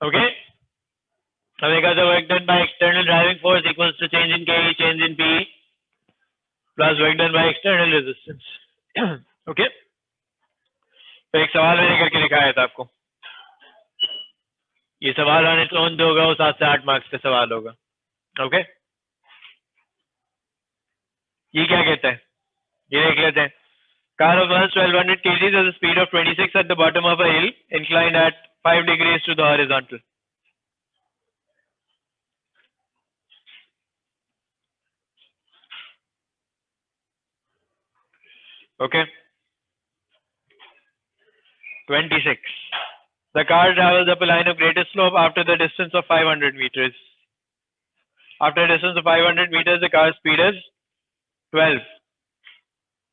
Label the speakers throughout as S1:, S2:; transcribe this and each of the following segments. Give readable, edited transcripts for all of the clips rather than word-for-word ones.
S1: Okay. अब देखा the work done by external driving force equals to change in K, change in P plus work done by external resistance. Okay. तो एक सवाल मैंने करके दिखाया था आपको. ये सवाल आने तो ऑन होगा वो 7 से 8 मार्क्स का सवाल होगा. ओके. ये क्या कहता है ये देख लेते हैं. Car of 1200 kg has a speed of 26 at the bottom of a hill inclined at 5 degrees to the horizontal. Okay. 26. The car travels up a line of greatest slope after the distance of 500 meters. After a distance of 500 meters, the car speed is 12.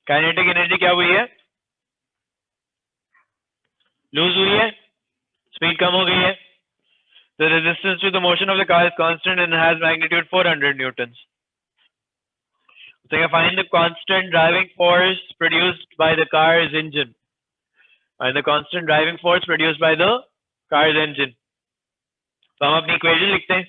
S1: Kinetic energy क्या हुई है? Lose हुई है? Speed कम हो गई है? The resistance to the motion of the car is constant and has magnitude 400 newtons. So you find the constant driving force produced by the car's engine. And the constant driving force produced by the car's engine. तो हम अपनी equation लिखते हैं.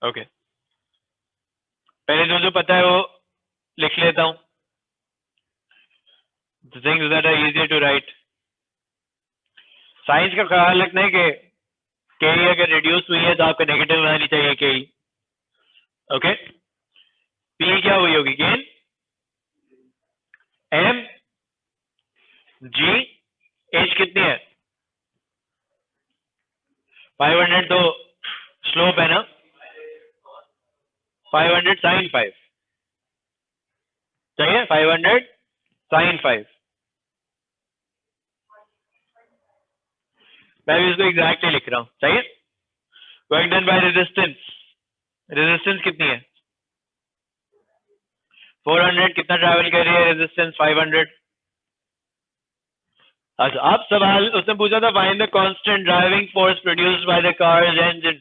S1: Okay. पहले जो पता है वो लिख लेता हूँ. The things that are easier to write. Science का ख्याल रखना है कि के अगर रिड्यूस हुई है तो आपको नेगेटिव आनी चाहिए के. ओके. पी क्या हुई होगी गेन एम जी एच कितनी है 500 तो स्लोप है ना 500 साइन 5 चाहिए 500 साइन 5. मैं भी इसको एग्जैक्टली लिख रहा हूँ. चाहिए work done by resistance. Resistance कितनी है 400. कितना ट्रैवल कर रही है रेजिस्टेंस 500. अच्छा अब सवाल उसने पूछा था find the constant driving force produced by the car's engine.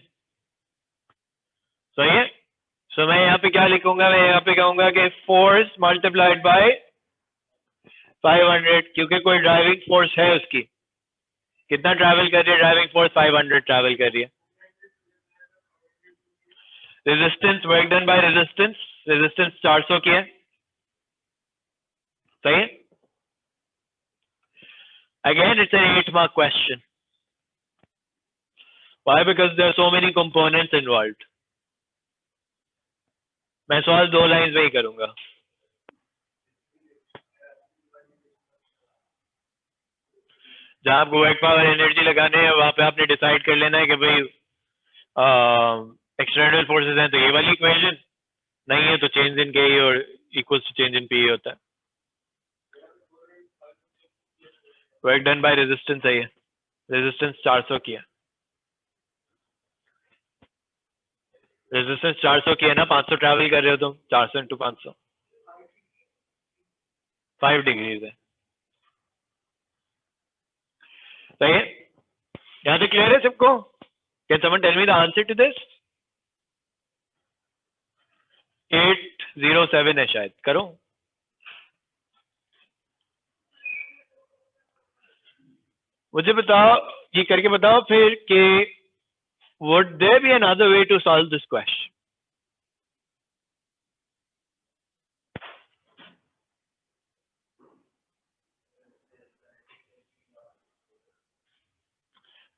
S1: सही है. सो मैं यहाँ पे क्या लिखूंगा मैं यहाँ पे कहूंगा कि फोर्स मल्टीप्लाइड बाय 500 क्योंकि कोई ड्राइविंग फोर्स है उसकी. कितना ट्रैवल कर रही है ड्राइविंग फोर्स 500 ट्रैवल कर रही है. Resistance work done by resistance. Resistance 400 की है. सही है. Again, it's an 8-mark question. Why? Because there are so many components involved. मैं सवाल 2 लाइन्स में ही करूंगा. जहां आपको वर्क पावर एनर्जी लगाने हैं वहां पे आपने डिसाइड कर लेना है कि भाई एक्सटर्नल फोर्सेस हैं तो ये वाली इक्वेशन नहीं है तो चेंज इन के और equals to change in P होता है. वर्क डन बाय रेजिस्टेंस है. ये रेजिस्टेंस 400 की है. रेजिस्टेंस 400 की है ना 500 ट्रैवल कर रहे हो तुम 400 इंटू 500 5 डिग्रीज है. सही है. यहाँ से क्लियर है सबको. Can someone tell me the answer to this. 807 है शायद. करो मुझे बताओ ये करके बताओ फिर कि would there be another way to solve this question.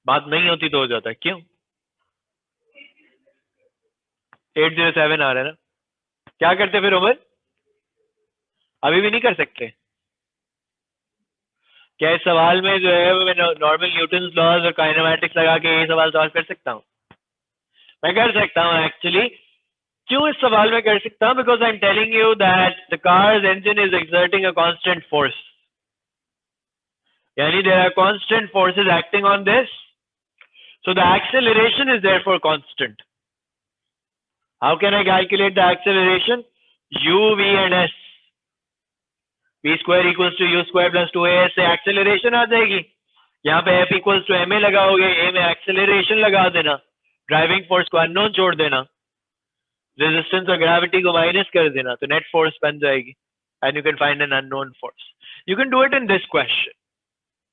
S1: बात नहीं होती तो हो जाता है. क्यों 807 आ रहा है ना. क्या करते फिर उमर. अभी भी नहीं कर सकते क्या इस सवाल में जो है मैं नॉर्मल न्यूटन लॉज और काइनेमैटिक्स लगा के ये सवाल सॉल्व कर सकता हूँ. मैं कर सकता हूँ एक्चुअली. क्यों इस सवाल में कर सकता हूँ because I am telling you that the car's engine is exerting a constant force. यानी there are constant forces acting on this. So the acceleration is therefore constant. How can I calculate the acceleration? U, V and S. V square equals to U square plus 2AS से acceleration आ जाएगी. यहाँ पे F equals to ma लगाओगे, a में acceleration लगा देना, driving force को unknown छोड़ देना, रेजिस्टेंस और ग्रेविटी को माइनस कर देना, तो नेट फोर्स बन जाएगी, and you can find an unknown force. You can do it in this question,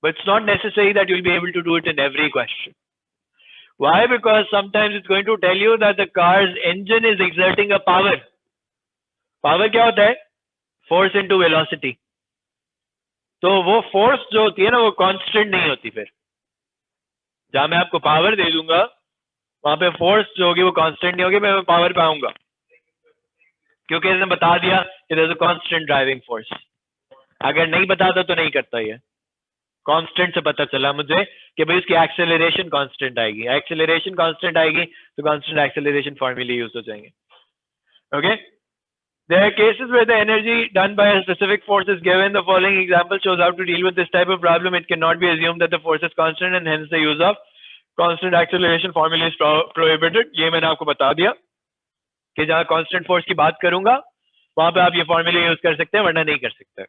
S1: but it's not necessary that you'll be able to do it in every question. Why? Because sometimes it's going to tell you that the car's engine is exerting a power. Power क्या होता है? Force into velocity. तो वो force जो होती है ना वो कांस्टेंट नहीं होती. फिर जहां मैं आपको पावर दे दूंगा वहां पे फोर्स जो होगी वो कांस्टेंट नहीं होगी, मैं पावर पाऊंगा क्योंकि इसने बता दिया कि there is a constant driving force. अगर नहीं बताता तो नहीं करता. ये कांस्टेंट से पता चला मुझे कि भाई इसकी एक्सेलरेशन कांस्टेंट आएगी. एक्सेलरेशन कांस्टेंट आएगी तो कांस्टेंट एक्सेलरेशन फॉर्मूले यूज हो जाएंगे. Okay. There are cases where the energy done by a specific force is given. The following example shows how to deal with this type of problem. It cannot be assumed that the force is constant and hence the use of constant acceleration formula is prohibited. ये मैंने आपको बता दिया कि जहाँ constant force की बात करूंगा वहां पे आप ये formula यूज कर सकते हैं, वरना नहीं कर सकते.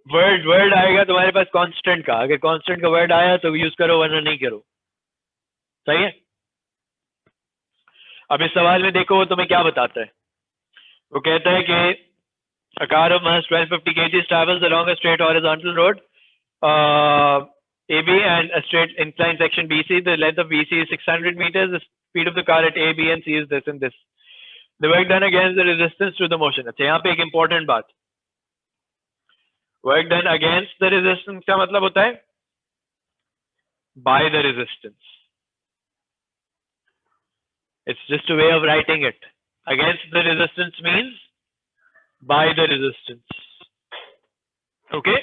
S1: वर्ड आएगा तुम्हारे पास constant का, अगर constant का वर्ड आया तो यूज करो वरना नहीं करो. सही है. अब इस सवाल में देखो वो तुम्हें क्या बताता है. वो कहता है कि a car of mass 1250 kg travels along a straight horizontal road AB and a straight inclined section BC. The length of BC is 600 meters. The speed of the car at A, B and C is this and this. The work done against the resistance to the motion. अच्छा यहाँ पे एक important बात. Work done against the resistance का मतलब होता है by the resistance. It's just a way of writing it. Against the resistance means by the resistance. Okay?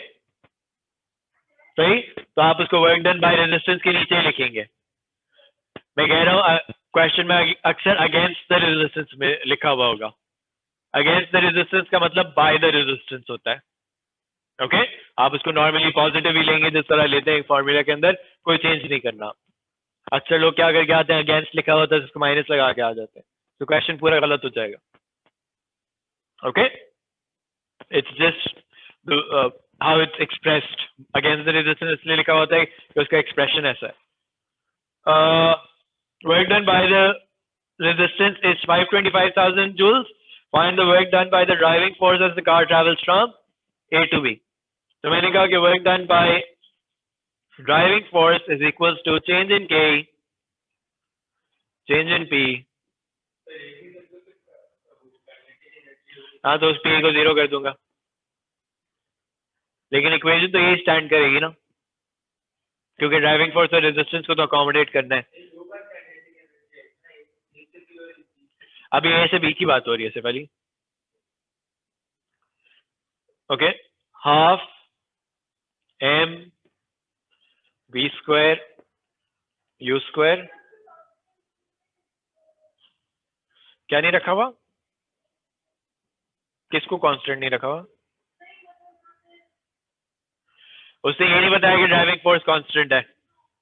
S1: सही. तो आप उसको वर्क डन बाय रेजिस्टेंस के नीचे लिखेंगे. मैं कह रहा हूँ क्वेश्चन में अक्सर अगेंस्ट द रेजिस्टेंस में लिखा हुआ होगा. अगेंस्ट द रेजिस्टेंस का मतलब बाय द रेजिस्टेंस होता है. ओके. आप उसको नॉर्मली पॉजिटिव ही लेंगे जिस तरह लेते हैं फॉर्मूला के अंदर, कोई चेंज नहीं करना. अक्सर लोग क्या करके आते हैं, अगेंस्ट लिखा होता है उसको माइनस लगा के आ जाते हैं, तो क्वेश्चन पूरा गलत हो जाएगा. Okay. It's just how it's expressed. Against the resistance इसलिए लिखा होता है कि उसका एक्सप्रेशन ऐसा है. Work done by the resistance is 525,000 joules. Find the work done by the driving force as the car travels from A to B. तो मैंने कहा कि work done by driving force is equals to change in K, change in P. हाँ तो उस P को 0 कर दूंगा, लेकिन इक्वेशन तो यही स्टैंड करेगी ना, क्योंकि ड्राइविंग फोर्स और रेजिस्टेंस को तो अकोमोडेट करना है. अभी A से B की बात हो रही है सिर्फ वाली. Okay. Half M V square U square क्या नहीं रखा हुआ? किसको कांस्टेंट नहीं रखा हुआ? उसने ये नहीं बताया कि ड्राइविंग फोर्स कांस्टेंट है,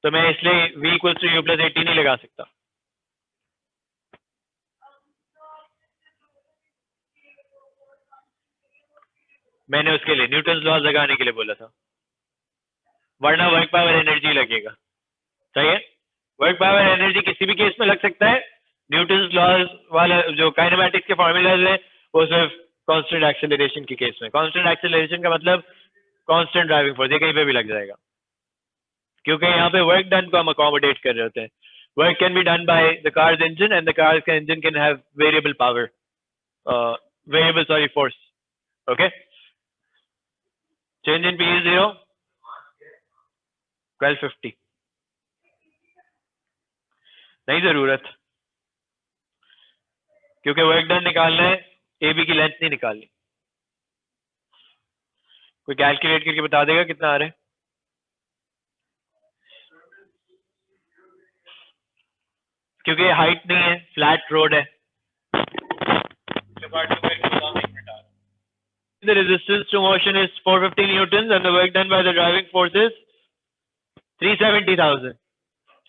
S1: तो मैं इसलिए V equals to U plus 80 नहीं लगा सकता. मैंने उसके लिए न्यूटन्स लॉ लगाने के लिए बोला था, वरना वर्क पावर एनर्जी लगेगा. सही है. वर्क पावर एनर्जी किसी भी केस में लग सकता है. न्यूटन्स लॉज वाला जो काइनेमैटिक्स के फॉर्मूलाज है वो सिर्फ कांस्टेंट एक्सेलरेशन के केस में. कांस्टेंट एक्सेलरेशन का मतलब कांस्टेंट ड्राइविंग फोर्स, ये कहीं पे भी लग जाएगा, क्योंकि यहाँ पे वर्क डन को हम अकोमोडेट कर रहे होते हैं. Work can be done by the car's engine and the car's का engine can have variable power, variable force. Okay. Change in P is 0, 1250. नहीं जरूरत, क्योंकि वर्क डन निकालना है, AB की लेंथ नहीं निकालनी. कोई कैलकुलेट करके बता देगा कितना आ रहा है? क्योंकि हाइट नहीं है, फ्लैट रोड है. The resistance to motion is 450 newtons and the work done by the driving force is 370,000.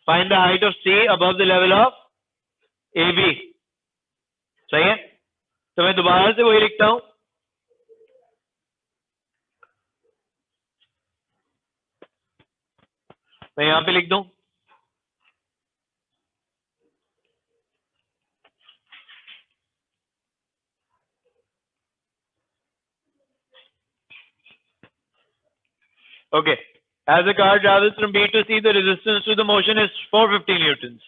S1: Find the height of C above the level of A B, सही है। तो मैं दोबारा से वही लिखता हूं, मैं यहां पे लिख दूं okay, as the car travels from B to C, the resistance to the motion is 450 newtons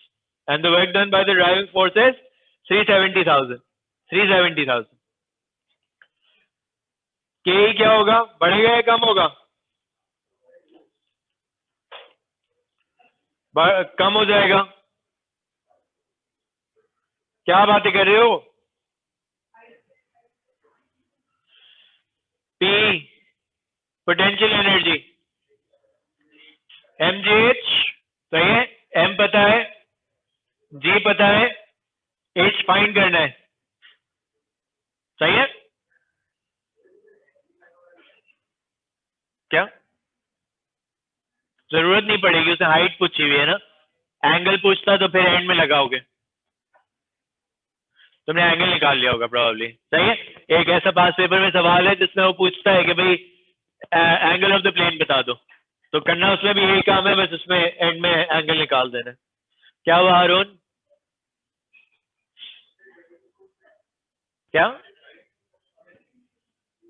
S1: and the work done by the driving force is 370,000 370,000। के क्या होगा, बढ़ेगा या कम होगा? कम हो जाएगा। क्या बातें कर रहे हो? P पोटेंशियल एनर्जी, mgh, सही है, m पता है, g पता है, h फाइंड करना है, सही है। क्या जरूरत नहीं पड़ेगी, उसे हाइट पूछी हुई है ना, एंगल पूछता तो फिर एंड में लगाओगे, तुमने एंगल निकाल लिया होगा प्रोबेबली, सही है। एक ऐसा पास पेपर में सवाल है जिसमें वो पूछता है कि भाई एंगल ऑफ द प्लेन बता दो, तो करना उसमें भी यही काम है, बस उसमें एंड में एंगल निकाल देना। क्या हुआ हारून? क्या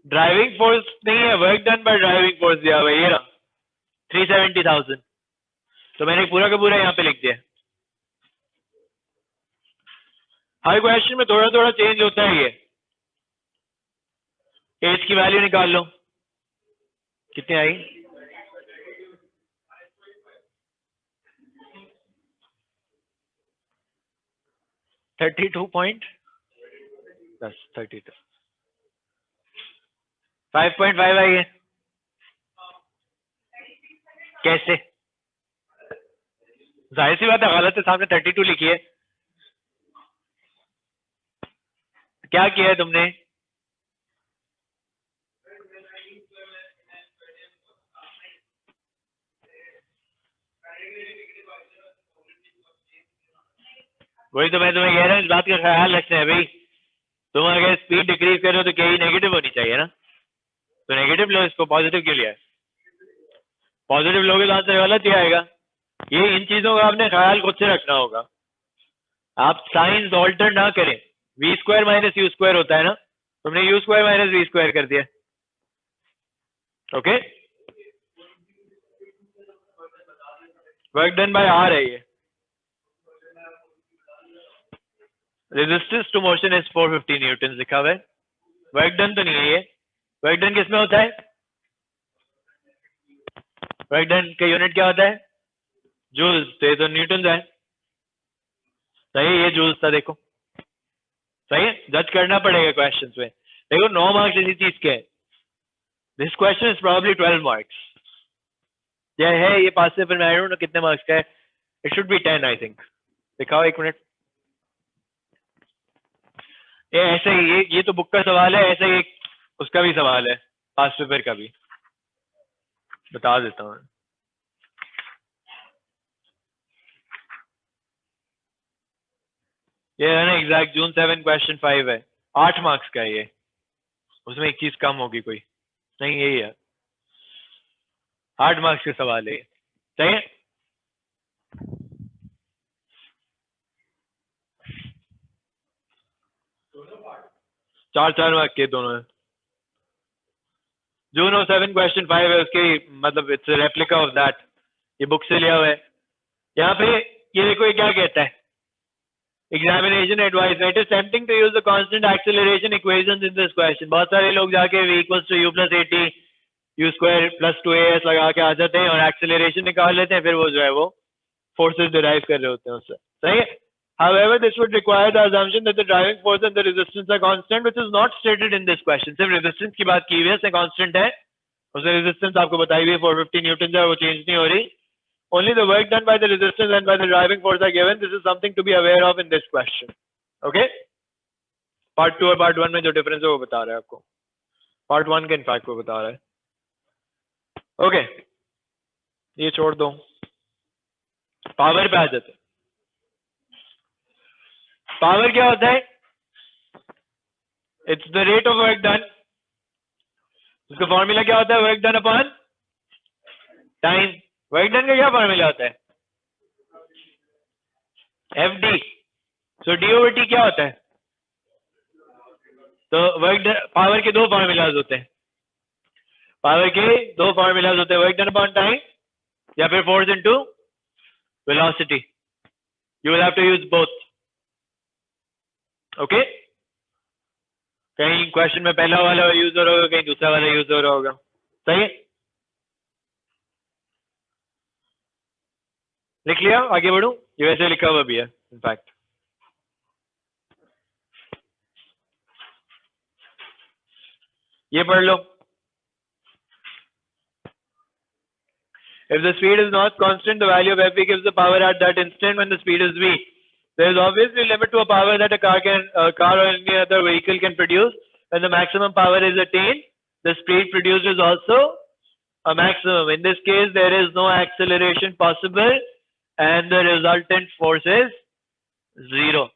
S1: ड्राइविंग फोर्स नहीं है, work done bye driving force दिया हुआ ये 370,000, तो मैंने पूरा का पूरा यहाँ पे लिख दिया। हर क्वेश्चन में थोड़ा थोड़ा चेंज होता है। ये एज की वैल्यू निकाल लो, कितनी आई? 32.32 5.5 आई है। कैसे? जाहिर सी बात है गलत है, सामने 32 लिखी है। क्या किया है तुमने? वही तो मैं तुम्हें कह रहा हूँ, इस बात का ख्याल रखना है भाई, तुम अगर स्पीड डिक्रीज कर रहे हो तो क्या ही नेगेटिव होनी चाहिए ना, तो नेगेटिव लो, इसको पॉजिटिव क्यों लिया है? पॉजिटिव लोगे तो आंसर गलत ही आएगा। ये इन चीजों का आपने ख्याल खुद से रखना होगा, आप साइंस ऑल्टर ना करें। V square minus u square होता है ना, तुमने u square minus v square कर दिया। Okay, work done by R है ये, resistance to motion is 450 newton लिखा हुआ है, वर्क डन तो नहीं है ये। वर्क डन किसमें होता है? वर्क डन का यूनिट क्या होता है? जूल्स, तो ये तो न्यूटन है, सही है, ये जूल्स था देखो, सही है। जज करना पड़ेगा क्वेश्चंस में, देखो 9 मार्क्स इसी चीज के हैं। This question is probably 12 marks, या है ये पास से, फिर मैं आई डोंट नो कितने मार्क्स का है, it should be 10 I think. दिखाओ एक मिनट, ये ऐसे ही, ये तो बुक का सवाल है, ऐसे ही उसका भी सवाल है, पास पेपर का भी, बता देता हूँ। ये है ना एग्जैक्ट जून 7 क्वेश्चन 5 है, 8 मार्क्स का है ये, उसमें एक चीज कम होगी कोई, नहीं यही है, 8 मार्क्स का सवाल है ये, सही है। चार मार्क्स के दोनों है। जून 7 क्वेश्चन 5 है, उसके मतलब इट्स रेप्लिका ऑफ दैट, ये बुक से लिया हुआ है। यहाँ पे ये देखो, ये क्या कहता है, examination advice, it is tempting to use the constant acceleration equations in this question. बहुत सारे लोग जाके v equals to u plus 80 u square plus 2as लगा के आ जाते हैं और एक्सेलरेशन निकाल लेते हैं, फिर वो जो है वो फोर्सेस डिराइव कर रहे होते हैं उससे, सही है। However, this would require the assumption that the driving force and the resistance are constant, which is not stated in this question. सिर्फ resistance की बात की हुई है, इसमें constant है, उसमें resistance आपको बताई हुई है 450 न्यूटन है, वो चेंज नहीं हो रही। Only the work done by the resistance and by the driving force are given. This is something to be aware of in this question. Okay? Part 2 और Part 1 में जो difference है वो बता रहा है आपको, Part 1 के इनफैक्ट वो बता रहा है। Okay, ये छोड़ दो, पावर पे आ जाते हैं। पावर क्या होता है? It's the rate of work done. उसका फॉर्मूला क्या होता है? Work done upon time. Work done का क्या फॉर्मूला होता है? F D. So D over T क्या होता है? तो वर्क पावर के दो फॉर्मूलाज होते हैं, पावर के दो फॉर्मूलाज होते हैं, वर्क डन अपॉन टाइम या फिर force into velocity. You will have to use both. Okay, कहीं क्वेश्चन में पहला वाला यूज हो रहा होगा, कहीं दूसरा वाला यूज हो रहा होगा। सही है, लिख लिया? आगे बढ़ू? ये वैसे लिखा हुआ भी है इनफैक्ट। ये पढ़ लो। If the speed is not constant, the value of Fv gives the power at that instant when the speed is v. There is obviously a limit to a power that a car or any other vehicle can produce. When the maximum power is attained, the speed produced is also a maximum. In this case, there is no acceleration possible, and the resultant force is 0.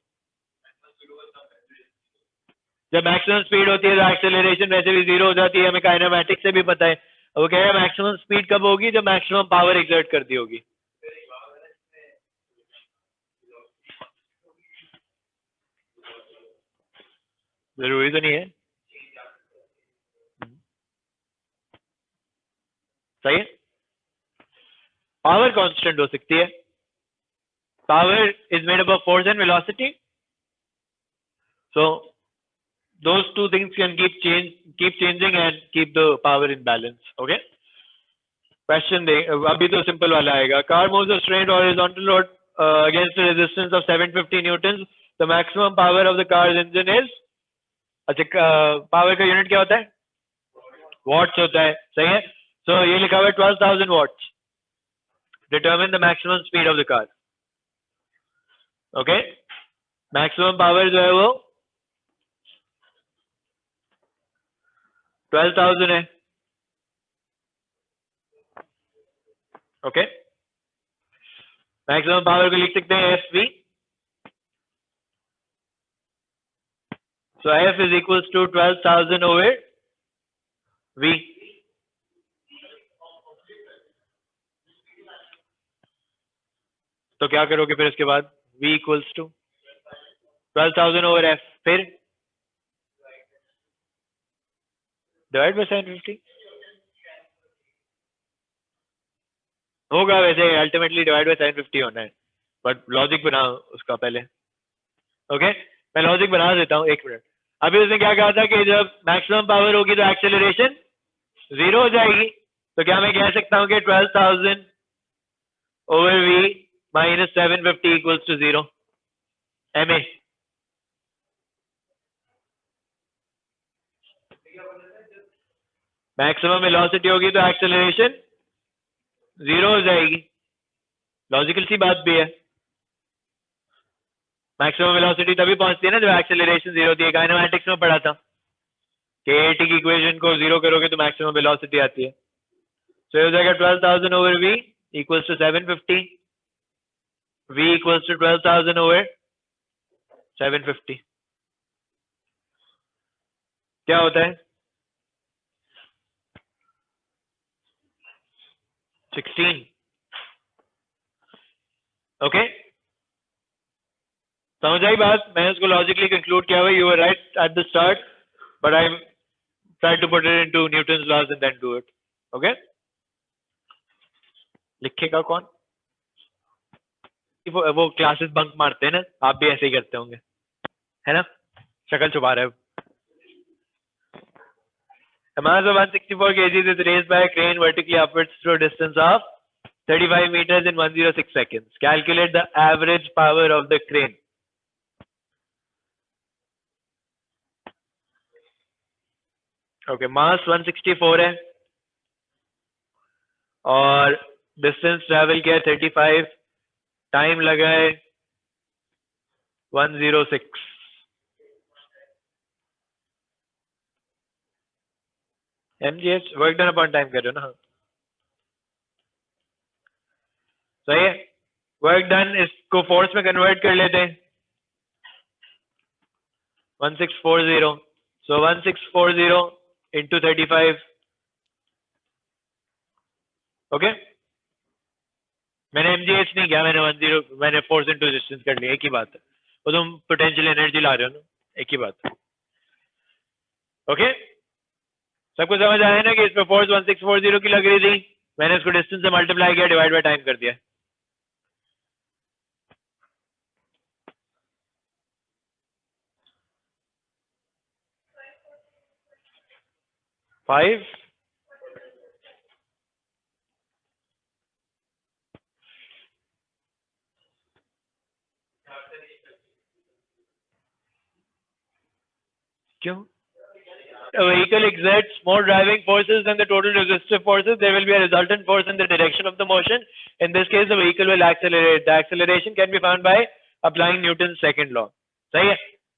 S1: जब maximum speed होती है तो acceleration वैसे भी 0 हो जाती है, हमें काइनेमैटिक्स से भी पता है। वो कह रहा है मैक्सिमम स्पीड कब होगी? जब मैक्सिमम पावर एक्सर्ट कर दी होगी। जरूरी तो नहीं है, सही है। पावर कांस्टेंट हो सकती है। Power is made up of force and velocity, so those two things can keep changing and keep the power in balance. Okay, question दे, अभी तो सिंपल वाला आएगा। car moves a straight horizontal road against a resistance of 750 newtons. The maximum power of the car's engine is, अच्छा power का unit क्या होता है? Watts होता है, सही है। सो ये लिखा हुआ है 12,000 watts. Determine the maximum speed of the car. Okay, maximum power जो है वो 12,000 है। ओके, मैक्सिमम पावर को लिख सकते हैं F V. So F is equals to 12,000 over V. तो क्या करोगे फिर इसके बाद? v equals to 12,000 over F, फिर डिवाइड बाय 750 होगा। वैसे अल्टीमेटली डिवाइड बाय 750 होना है, बट लॉजिक बना उसका पहले। ओके, मैं लॉजिक बना देता हूँ, एक मिनट। अभी उसने क्या कहा था कि जब मैक्सिमम पावर होगी तो एक्सेलरेशन 0 हो जाएगी। तो क्या मैं कह सकता हूँ कि 12,000 over V minus 750 equals to 0 ma। Maximum velocity होगी तो एक्सेलरेशन 0 हो जाएगी। लॉजिकल सी बात भी है। मैक्सिमम वेलोसिटी तभी पहुंचती है ना जब एक्सेलरेशन 0 होती है। काइनेमैटिक्स में पढ़ा था कि AT की इक्वेशन को 0 करोगे तो मैक्सिमम वेलोसिटी आती है। तो ये हो जाएगा 12,000 over v equals to 750, v equals to 12,000 over 750। क्या होता है? 16। ओके, समझ आई बात? मैंने उसको लॉजिकली कंक्लूड किया हुआ। You were right at the start, but I try to put it into Newton's laws and then do it. Okay, लिखेगा कौन? वो क्लासेस बंक मारते हैं ना, आप भी ऐसे ही करते होंगे, है ना? शक्ल छुपा रहे हो। A mass of 164 kg is raised by a crane vertically upwards through a distance of 35 meters in 106 seconds. Calculate the average power of the crane. Okay, mass 164 है और distance travel किया 35, टाइम लगा है 106। MGH work done upon time कर रहे हो ना? सही है। वर्क डन इसको फोर्स में कन्वर्ट कर लेते हैं। 1640. So 1640 into 35. Okay. मैंने MGH नहीं किया, मैंने फोर्स इंटू रेजिस्टेंस कर लिया, एक ही बात है। वो तुम पोटेंशियल एनर्जी ला रहे हो ना, एक ही बात है। ओके, सबको समझ आया ना कि इस पे फोर्स 1640 की लग रही थी, मैंने इसको डिस्टेंस से मल्टीप्लाई किया, डिवाइड बाय टाइम कर दिया। फाइव क्यों? A vehicle exerts more driving forces than the total resistive forces, there will be a resultant force in the direction of the motion. In this case, the vehicle will accelerate. The acceleration can be found by applying Newton's second law. सही है?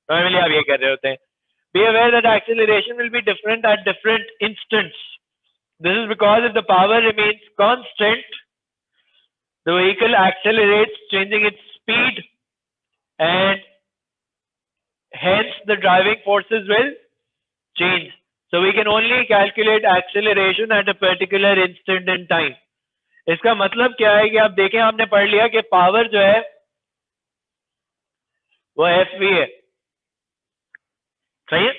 S1: Normally आप ये कर रहे होते हैं. Be aware that acceleration will be different at different instants. This is because if the power remains constant, the vehicle accelerates, changing its speed, and hence the driving forces will change. So we can only calculate acceleration at a particular instant in time. इसका मतलब क्या है कि आप देखें, आपने पढ़ लिया कि पावर जो है वो FV है, सही है?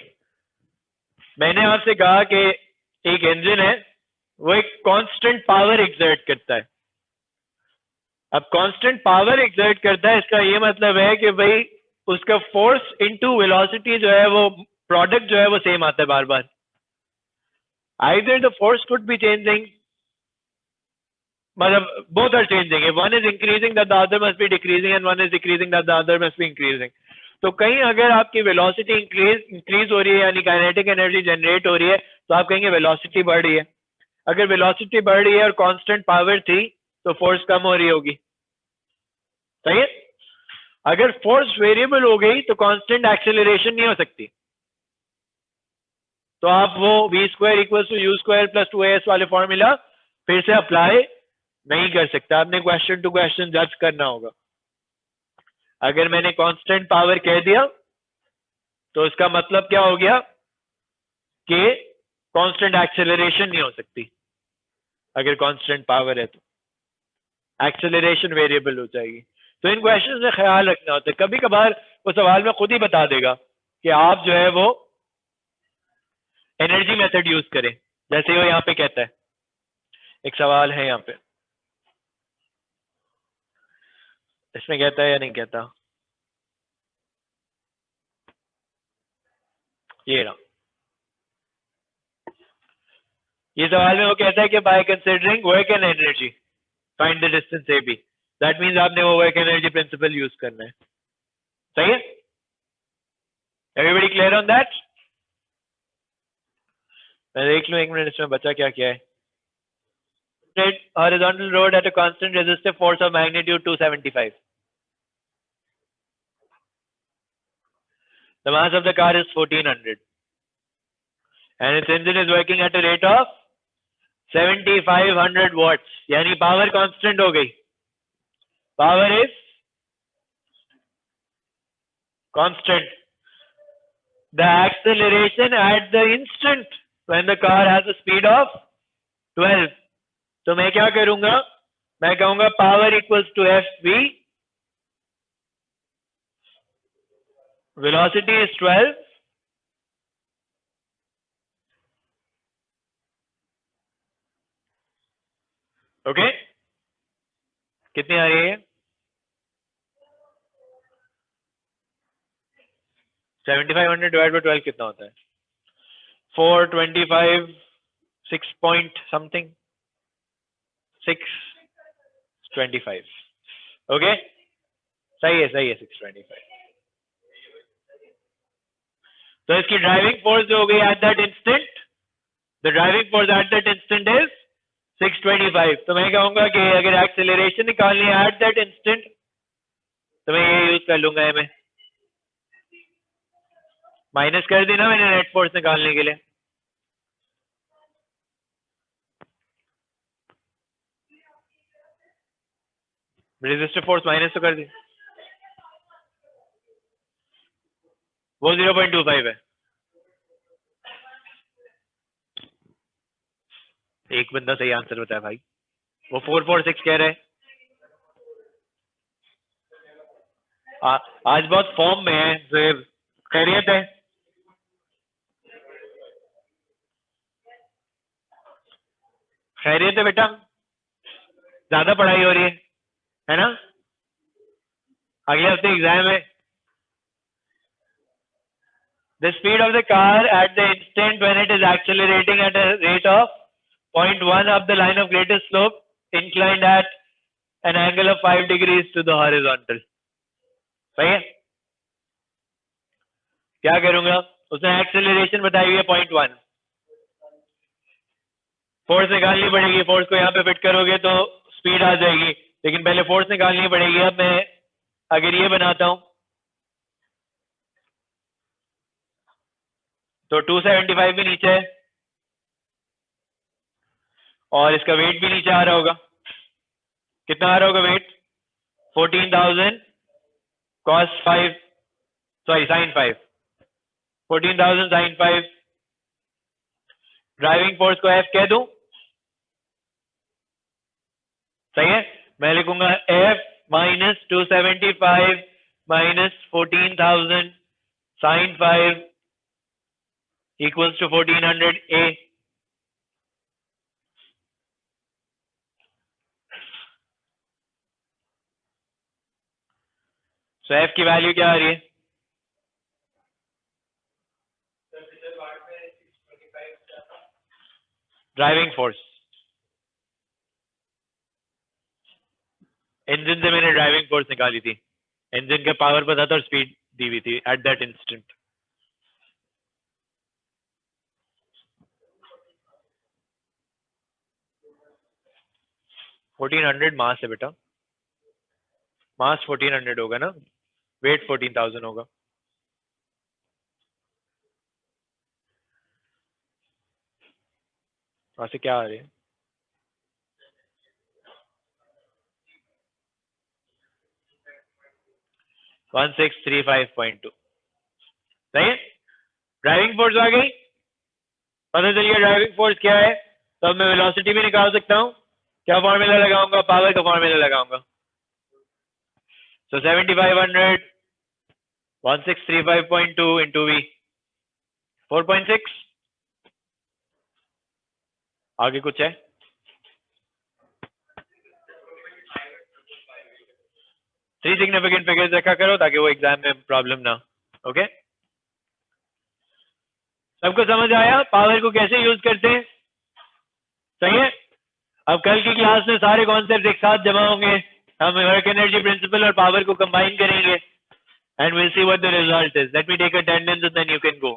S1: मैंने आपसे कहा कि एक इंजन है, वो एक कांस्टेंट पावर एक्सर्ट करता है। अब कांस्टेंट पावर एक्सर्ट करता है, इसका ये मतलब है कि भाई उसका फोर्स इनटू वेलोसिटी जो है वो प्रोडक्ट जो है वो सेम आता है बार बार। Either the force could be changing, मतलब both are changing. If one is increasing, that the other must be decreasing, and one is decreasing, that the other must be increasing. तो कहीं अगर आपकी वेलोसिटी इंक्रीज हो रही है, यानी kinetic energy generate हो रही है, तो आप कहेंगे वेलोसिटी बढ़ रही है। अगर वेलोसिटी बढ़ रही है और कांस्टेंट पावर थी, तो फोर्स कम हो रही होगी, सही है? अगर फोर्स वेरिएबल हो गई तो कांस्टेंट एक्सेलरेशन नहीं हो सकती, तो आप वो v square equals to u square plus 2as वाले फॉर्मूला फिर से अप्लाई नहीं कर सकता। आपने क्वेश्चन टू क्वेश्चन जज करना होगा। अगर मैंने कांस्टेंट पावर कह दिया तो इसका मतलब क्या हो गया कि कांस्टेंट एक्सेलरेशन नहीं हो सकती। अगर कांस्टेंट पावर है तो एक्सेलरेशन वेरिएबल हो जाएगी। तो इन क्वेश्चंस में ख्याल रखना होता है। कभी कभार वो सवाल में खुद ही बता देगा कि आप जो है वो एनर्जी मेथड यूज करें, जैसे वो यहाँ पे कहता है। एक सवाल है यहाँ पे, इसमें कहता है या नहीं कहता, ये रहा। ये सवाल में वो कहता है कि by considering work and energy find the distance A B. That means आपने वो वर्क एनर्जी प्रिंसिपल यूज करना है, सही है? Everybody clear on that? मैं देख लूं एक मिनट इसमें बचा क्या क्या है। Horizontal road at a constant resistive force of magnitude 275. The mass of the car is 1400 and its engine is working at a rate of 7500 watts. यानी पावर कांस्टेंट हो गई, power is constant. The acceleration at the instant when the car has a speed of 12. तो मैं क्या करूंगा, मैं कहूंगा power equals to F V, velocity is 12, okay? कितनी आ रही है? 7500 डिवाइड बाय 12 कितना होता है? 425, 6 पॉइंट समथिंग, 625, ओके? सही है 625। तो इसकी ड्राइविंग फोर्स जो हो गई at that instant, the driving force at that instant is 625। तो मैं कहूंगा कि अगर एक्सेलरेशन निकालनी है एट दैट इंस्टेंट तो मैं ये यूज कर लूंगा, मैं माइनस कर दी ना मैंने नेट फोर्स निकालने के लिए। रेजिस्टिव फोर्स माइनस तो कर दी, वो 0.25 है। एक बंदा सही आंसर बताया भाई, वो 446 कह रहे हैं। आज बहुत फॉर्म में है ज़ुहैब, खैरियत है? खैरियत है बेटा? ज्यादा पढ़ाई हो रही है ना? अगले हफ्ते एग्जाम है। The speed of the car at the instant when it is accelerating at a rate of 0.1 up the line of greatest slope inclined at an angle of 5 degrees to the horizontal. सही है? क्या करूंगा? उसने acceleration बताई हुई है 0.1, force निकालनी पड़ेगी। फोर्स को यहाँ पे फिट करोगे तो स्पीड आ जाएगी, लेकिन पहले फोर्स निकालनी पड़ेगी। अब मैं अगर ये बनाता हूं तो 275 भी नीचे है और इसका वेट भी नीचे आ रहा होगा। कितना आ रहा होगा weight? 14,000 cos 5 sorry sin 5, 14,000 sin 5। Driving force को F कह दूं? सही है? मैं लिखूंगा F minus 275 minus 14,000 sin 5 equals to 1400 A। So F की वैल्यू क्या आ रही है? ड्राइविंग फोर्स, इंजन से मैंने ड्राइविंग फोर्स निकाली थी, इंजन का पावर पता था और स्पीड दी हुई थी एट दैट इंस्टेंट। 1400 मास है बेटा, मास 1400 होगा ना, वेट 14,000 होगा। वहां से क्या आ रही है? वन 1635.2। सही है? ड्राइविंग फोर्स आ गई, पता चल गया ड्राइविंग फोर्स क्या है। तो अब मैं वेलोसिटी भी निकाल सकता हूँ। क्या फॉर्मूला लगाऊंगा? पावर का फॉर्मूला लगाऊंगा। सो 7500 1635.2 इंटू V 4.6। आगे कुछ है? थ्री सिग्निफिकेंट फिगर्स रखा करो ताकि वो एग्जाम में प्रॉब्लम ना। ओके, सबको समझ आया पावर को कैसे यूज करते हैं? सही है? अब कल की क्लास में सारे कॉन्सेप्ट एक साथ जमा होंगे, हम वर्क एनर्जी प्रिंसिपल और पावर को कंबाइन करेंगे and will see what the result is. Let me take attendance and then you can go.